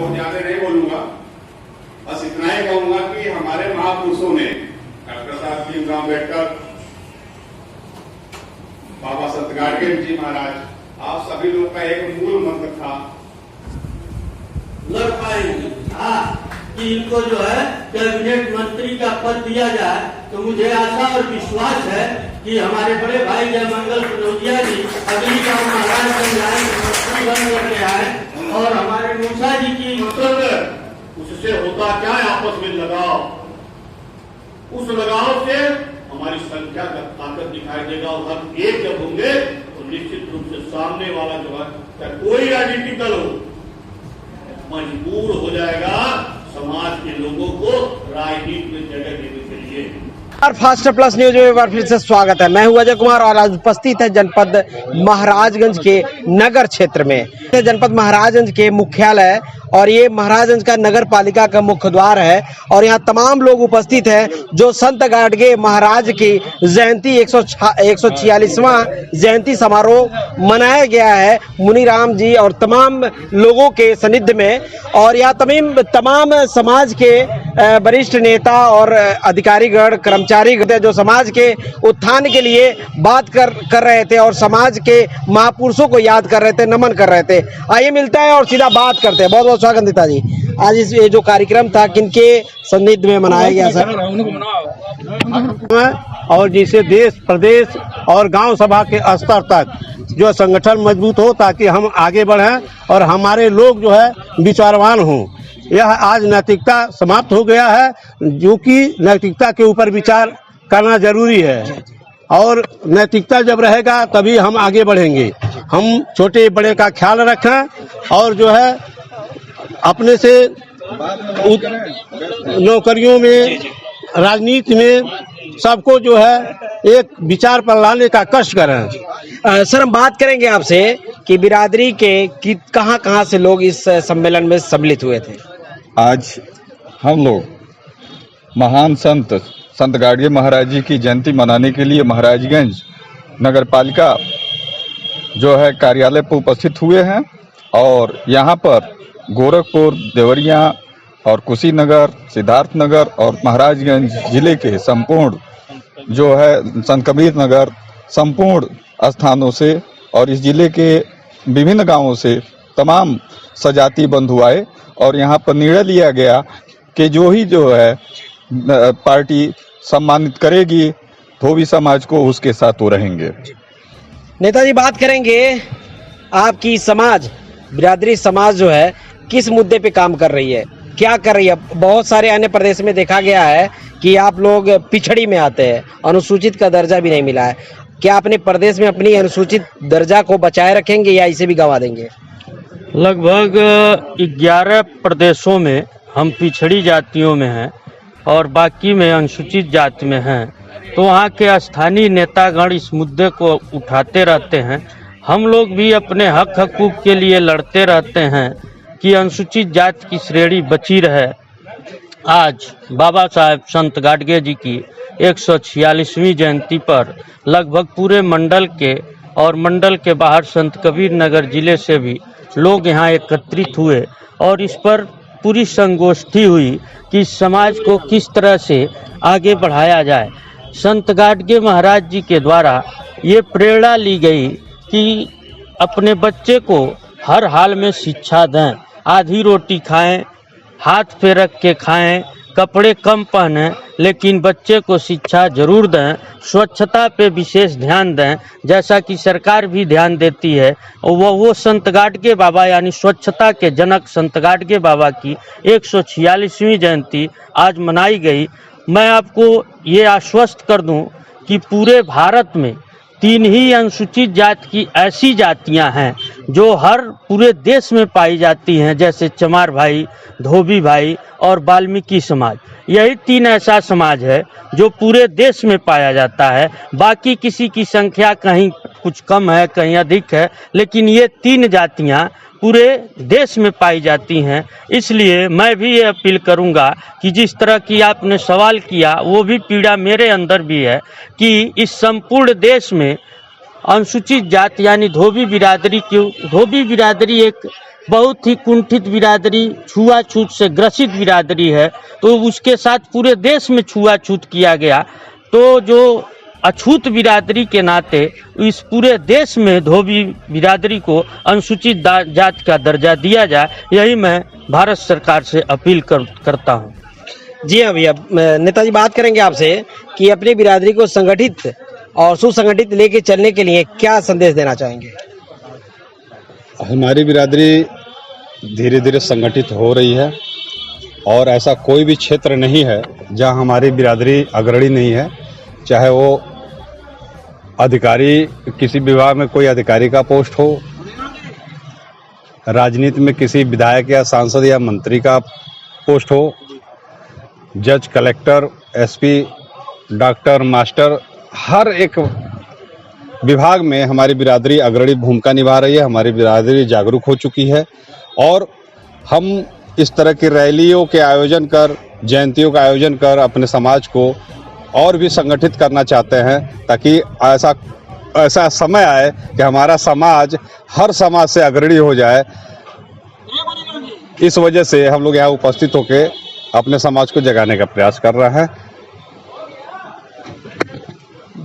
बहुत ज्यादा नहीं बोलूंगा, बस इतना ही कहूंगा कि हमारे महापुरुषों ने डॉक्टर साहब भीमराव अम्बेडकर, बाबा संत गाडगे जी महाराज, आप सभी लोग का एक मूल मंत्र था, लड़ पाएंगे। कि इनको जो है कैबिनेट मंत्री का पद दिया जाए, तो मुझे आशा और विश्वास है कि हमारे बड़े भाई जयमंगल कनौजिया जी अगली बार महाराजगंज आए, मंत्री बन करके आए और हमारे मूसा जी की उससे होता क्या है आपस में लगाव, उस लगाव से हमारी संख्या का ताकत दिखाई देगा और हम एक जब होंगे तो निश्चित रूप से सामने वाला जो है चाहे कोई राजनीतिक दल हो मजबूर हो जाएगा समाज के लोगों को राजनीति में जगह देने के लिए। और फास्ट प्लस न्यूज में एक बार फिर से स्वागत है। मैं हूं अजय कुमार और आज उपस्थित है जनपद महाराजगंज के नगर क्षेत्र में। जनपद महाराजगंज के मुख्यालय और ये महाराजगंज का नगर पालिका का मुख्य द्वार है और यहाँ तमाम लोग उपस्थित हैं जो संत गाडगे महाराज की जयंती 146वां जयंती समारोह मनाया गया है मुनिराम जी और तमाम लोगों के सानिध्य में। और यहाँ तमाम समाज के वरिष्ठ नेता और अधिकारीगण कर्मचारीगण जो समाज के उत्थान के लिए बात कर रहे थे और समाज के महापुरुषों को याद कर रहे थे, नमन कर रहे थे। आइए मिलता है और सीधा बात करते हैं। बहुत बहुत स्वागत नेता जी। आज इस ये जो कार्यक्रम था किनके सानिध्य में मनाया गया सर? और जिसे देश प्रदेश और गांव सभा के स्तर तक जो संगठन मजबूत हो ताकि हम आगे बढ़ें और हमारे लोग जो है विचारवान हों। यह आज नैतिकता समाप्त हो गया है, जो कि नैतिकता के ऊपर विचार करना जरूरी है और नैतिकता जब रहेगा तभी हम आगे बढ़ेंगे। हम छोटे बड़े का ख्याल रखें और जो है अपने से नौकरियों में राजनीति में सबको जो है एक विचार पर लाने का कष्ट करें। सर हम बात करेंगे आपसे कि बिरादरी के कहाँ से लोग इस सम्मेलन में सम्मिलित हुए थे। आज हम लोग महान संत गाडगे महाराज जी की जयंती मनाने के लिए महाराजगंज नगर पालिका जो है कार्यालय पर उपस्थित हुए हैं और यहाँ पर गोरखपुर, देवरिया और कुशीनगर, सिद्धार्थनगर और महाराजगंज जिले के संपूर्ण जो है संत कबीर नगर संपूर्ण स्थानों से और इस जिले के विभिन्न गांवों से तमाम सजाती बंधु आए और यहाँ पर निर्णय लिया गया कि जो है पार्टी सम्मानित करेगी धोबी समाज को, उसके साथ वो रहेंगे। नेताजी बात करेंगे आपकी समाज बिरादरी समाज जो है किस मुद्दे पे काम कर रही है, क्या कर रही है? बहुत सारे अन्य प्रदेश में देखा गया है कि आप लोग पिछड़ी में आते हैं, अनुसूचित का दर्जा भी नहीं मिला है। क्या अपने प्रदेश में अपनी अनुसूचित दर्जा को बचाए रखेंगे या इसे भी गंवा देंगे? लगभग 11 प्रदेशों में हम पिछड़ी जातियों में हैं और बाकी में अनुसूचित जाति में हैं, तो वहाँ के स्थानीय नेतागण इस मुद्दे को उठाते रहते हैं। हम लोग भी अपने हक हकूक के लिए लड़ते रहते हैं कि अनुसूचित जाति की श्रेणी बची रहे। आज बाबा साहेब संत गाडगे जी की 146वीं जयंती पर लगभग पूरे मंडल के और मंडल के बाहर संत कबीर नगर जिले से भी लोग यहाँ एकत्रित हुए और इस पर पूरी संगोष्ठी हुई कि समाज को किस तरह से आगे बढ़ाया जाए। संत गाडगे महाराज जी के द्वारा ये प्रेरणा ली गई कि अपने बच्चे को हर हाल में शिक्षा दें, आधी रोटी खाएं, हाथ पे रख के खाएं, कपड़े कम पहनें, लेकिन बच्चे को शिक्षा जरूर दें, स्वच्छता पे विशेष ध्यान दें जैसा कि सरकार भी ध्यान देती है। और वो संत गाडगे बाबा यानी स्वच्छता के जनक संत गाडगे बाबा की 146वीं जयंती आज मनाई गई। मैं आपको ये आश्वस्त कर दूं कि पूरे भारत में 3 ही अनुसूचित जाति की ऐसी जातियां हैं जो हर पूरे देश में पाई जाती हैं, जैसे चमार भाई, धोबी भाई और वाल्मीकि समाज। यही 3 ऐसा समाज है जो पूरे देश में पाया जाता है। बाकी किसी की संख्या कहीं कुछ कम है, कहीं अधिक है, लेकिन ये 3 जातियां पूरे देश में पाई जाती हैं। इसलिए मैं भी ये अपील करूंगा कि जिस तरह की आपने सवाल किया वो भी पीड़ा मेरे अंदर भी है कि इस संपूर्ण देश में अनुसूचित जाति यानी धोबी बिरादरी एक बहुत ही कुंठित बिरादरी, छुआछूत से ग्रसित बिरादरी है, तो उसके साथ पूरे देश में छुआछूत किया गया। तो जो अछूत बिरादरी के नाते इस पूरे देश में धोबी बिरादरी को अनुसूचित जाति का दर्जा दिया जाए, यही मैं भारत सरकार से अपील करता हूँ। जी हाँ भैया, नेताजी बात करेंगे आपसे कि अपनी बिरादरी को संगठित और सुसंगठित लेके चलने के लिए क्या संदेश देना चाहेंगे? हमारी बिरादरी धीरे धीरे संगठित हो रही है और ऐसा कोई भी क्षेत्र नहीं है जहां हमारी बिरादरी अग्रणी नहीं है। चाहे वो अधिकारी, किसी विभाग में कोई अधिकारी का पोस्ट हो, राजनीति में किसी विधायक या सांसद या मंत्री का पोस्ट हो, जज, कलेक्टर, एसपी, डॉक्टर, मास्टर, हर एक विभाग में हमारी बिरादरी अग्रणी भूमिका निभा रही है। हमारी बिरादरी जागरूक हो चुकी है और हम इस तरह की रैलियों के आयोजन कर, जयंतियों का आयोजन कर अपने समाज को और भी संगठित करना चाहते हैं, ताकि ऐसा समय आए कि हमारा समाज हर समाज से अग्रणी हो जाए। इस वजह से हम लोग यहाँ उपस्थित होकर अपने समाज को जगाने का प्रयास कर रहे हैं।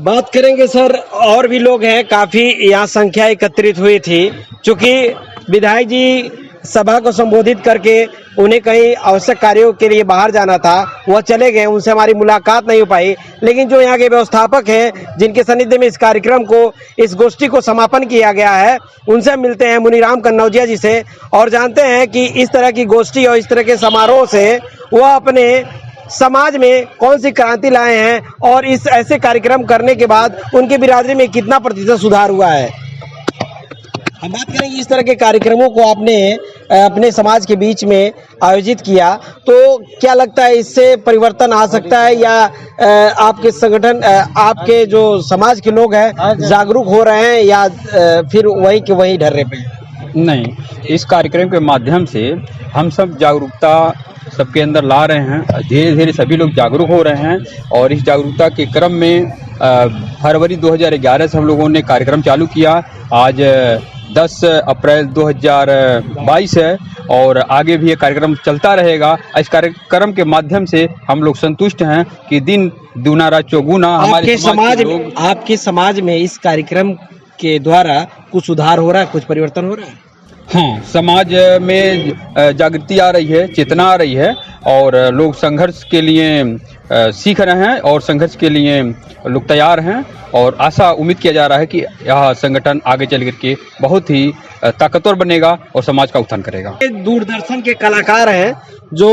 बात करेंगे सर, और भी लोग हैं, काफी यहाँ संख्या एकत्रित हुई थी। चूंकि विधायक जी सभा को संबोधित करके उन्हें कहीं आवश्यक कार्यों के लिए बाहर जाना था, वह चले गए, उनसे हमारी मुलाकात नहीं हो पाई। लेकिन जो यहाँ के व्यवस्थापक हैं, जिनके सानिध्य में इस कार्यक्रम को, इस गोष्ठी को समापन किया गया है, उनसे मिलते हैं, मुनीराम कन्नौजिया जी से, और जानते हैं कि इस तरह की गोष्ठी और इस तरह के समारोह से वह अपने समाज में कौन सी क्रांति लाए हैं और इस ऐसे कार्यक्रम करने के बाद उनकी बिरादरी में कितना प्रतिशत सुधार हुआ है। हम बात करेंगे, इस तरह के कार्यक्रमों को आपने अपने समाज के बीच में आयोजित किया, तो क्या लगता है इससे परिवर्तन आ सकता है, या आपके संगठन, आपके जो समाज के लोग हैं जागरूक हो रहे हैं, या फिर वही के वही ढर्रे पे? नहीं, इस कार्यक्रम के माध्यम से हम सब जागरूकता सबके अंदर ला रहे हैं। धीरे धीरे सभी लोग जागरूक हो रहे हैं और इस जागरूकता के क्रम में फरवरी 2011 से हम लोगों ने कार्यक्रम चालू किया। आज 10 अप्रैल 2022 है और आगे भी ये कार्यक्रम चलता रहेगा। इस कार्यक्रम के माध्यम से हम लोग संतुष्ट हैं कि दिन दूना रात चौगुना हमारे आपके समाज में इस कार्यक्रम के द्वारा कुछ सुधार हो रहा है, कुछ परिवर्तन हो रहा है? हाँ, समाज में जागृति आ रही है, चेतना आ रही है और लोग संघर्ष के लिए सीख रहे हैं और संघर्ष के लिए लोग तैयार हैं और आशा उम्मीद किया जा रहा है कि यह संगठन आगे चल करके बहुत ही ताकतवर बनेगा और समाज का उत्थान करेगा। दूरदर्शन के कलाकार हैं जो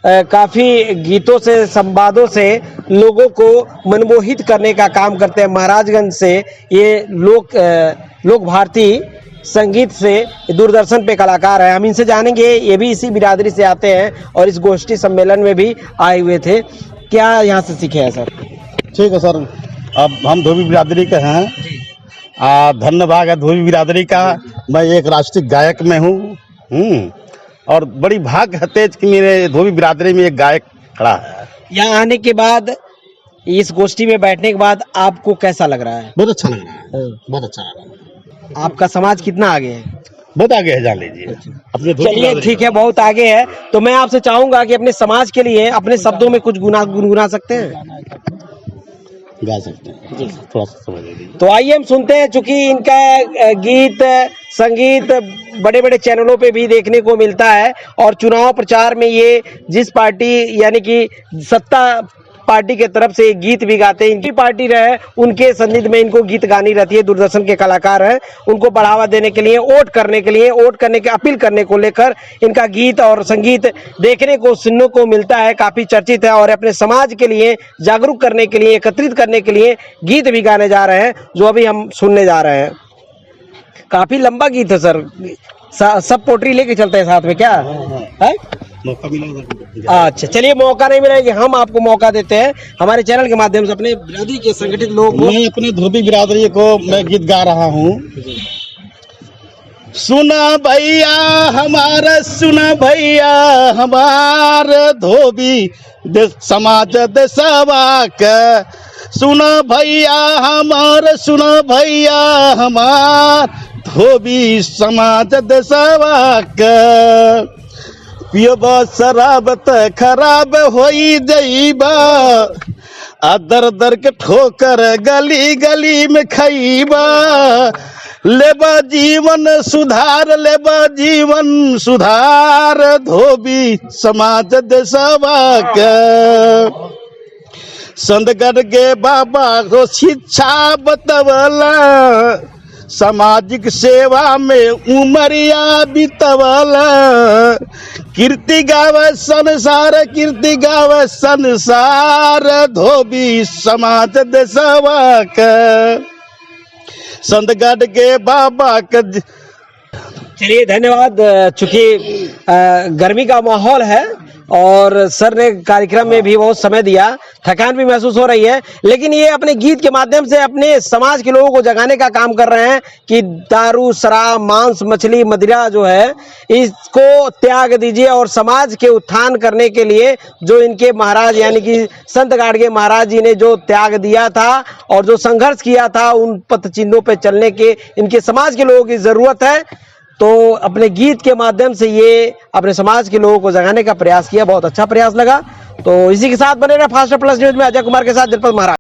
काफी गीतों से, संवादों से लोगों को मनमोहित करने का काम करते हैं। महाराजगंज से ये लोक भारती संगीत से दूरदर्शन पे कलाकार है। हम इनसे जानेंगे, ये भी इसी बिरादरी से आते हैं और इस गोष्ठी सम्मेलन में भी आए हुए थे। क्या यहाँ से सीखे हैं सर? ठीक है सर, अब हम धोबी बिरादरी के हैं। धन्यवाद है धोबी बिरादरी का। मैं एक राष्ट्रीय गायक में हूँ और बड़ी भाग्य है तेज कि मेरे धोबी बिरादरी में एक गायक खड़ा है। यहाँ आने के बाद, इस गोष्ठी में बैठने के बाद आपको कैसा लग रहा है? बहुत अच्छा लग रहा है, बहुत अच्छा लग रहा है। आपका समाज कितना आगे है? बहुत आगे है, जान लीजिए। अपने चलिए ठीक है, बहुत आगे है। तो मैं आपसे चाहूंगा कि अपने समाज के लिए अपने शब्दों में कुछ गुनगुना सकते हैं? गा सकते हैं, थोड़ा सा समझ लीजिए। तो आइए हम सुनते हैं। चूंकि इनका गीत संगीत बड़े बड़े चैनलों पे भी देखने को मिलता है और चुनाव प्रचार में ये जिस पार्टी, यानी कि सत्ता पार्टी के तरफ से गीत भी गाते हैं, इनकी पार्टी रहे उनके सन्निध में इनको गीत गानी रहती है। दूरदर्शन के कलाकार हैं, उनको बढ़ावा देने के लिए, वोट करने के लिए, वोट करने की अपील करने को लेकर इनका गीत और संगीत देखने को, सुनने को मिलता है, काफी चर्चित है। और अपने समाज के लिए जागरूक करने के लिए, एकत्रित करने के लिए गीत भी गाने जा रहे हैं, जो अभी हम सुनने जा रहे हैं। काफी लंबा गीत है सर, सब पोट्री लेके चलते हैं साथ में, क्या है? मौका मिला। अच्छा, चलिए, मौका नहीं मिलेगा, हम आपको मौका देते हैं हमारे चैनल के माध्यम से अपने बिरादरी के संगठित लोग। मैं अपने धोबी बिरादरी को मैं गीत गा रहा हूँ। सुना भैया हमारा, सुना भैया हमारे धोबी समाज देशवा के। सुना भैया हमारे, सुना भैया हमार धोबी समाज देशवा के पियबा शराब त खराब होई जईबा आ दर दर के ठोकर गली गली में खईबा लेबा जीवन सुधार धोबी समाज देशवा के संतगढ़ के बाबा को शिक्षा बतवला सामाजिक सेवा में उमरिया बितवला कीर्ति गावे संसार धोबी समाज देशवा के संतगढ़ के बाबा के। चलिए धन्यवाद। चूंकि गर्मी का माहौल है और सर ने कार्यक्रम में भी बहुत समय दिया, थकान भी महसूस हो रही है, लेकिन ये अपने गीत के माध्यम से अपने समाज के लोगों को जगाने का काम कर रहे हैं कि दारू, शराब, मांस, मछली, मदिरा जो है इसको त्याग दीजिए और समाज के उत्थान करने के लिए जो इनके महाराज यानी कि संत गाडगे महाराज जी ने जो त्याग दिया था और जो संघर्ष किया था उन पथ चिन्हों पर चलने के इनके समाज के लोगों की जरूरत है। तो अपने गीत के माध्यम से ये अपने समाज के लोगों को जगाने का प्रयास किया, बहुत अच्छा प्रयास लगा। तो इसी के साथ बने रहे फास्ट प्लस न्यूज में अजय कुमार के साथ जनपद महाराज।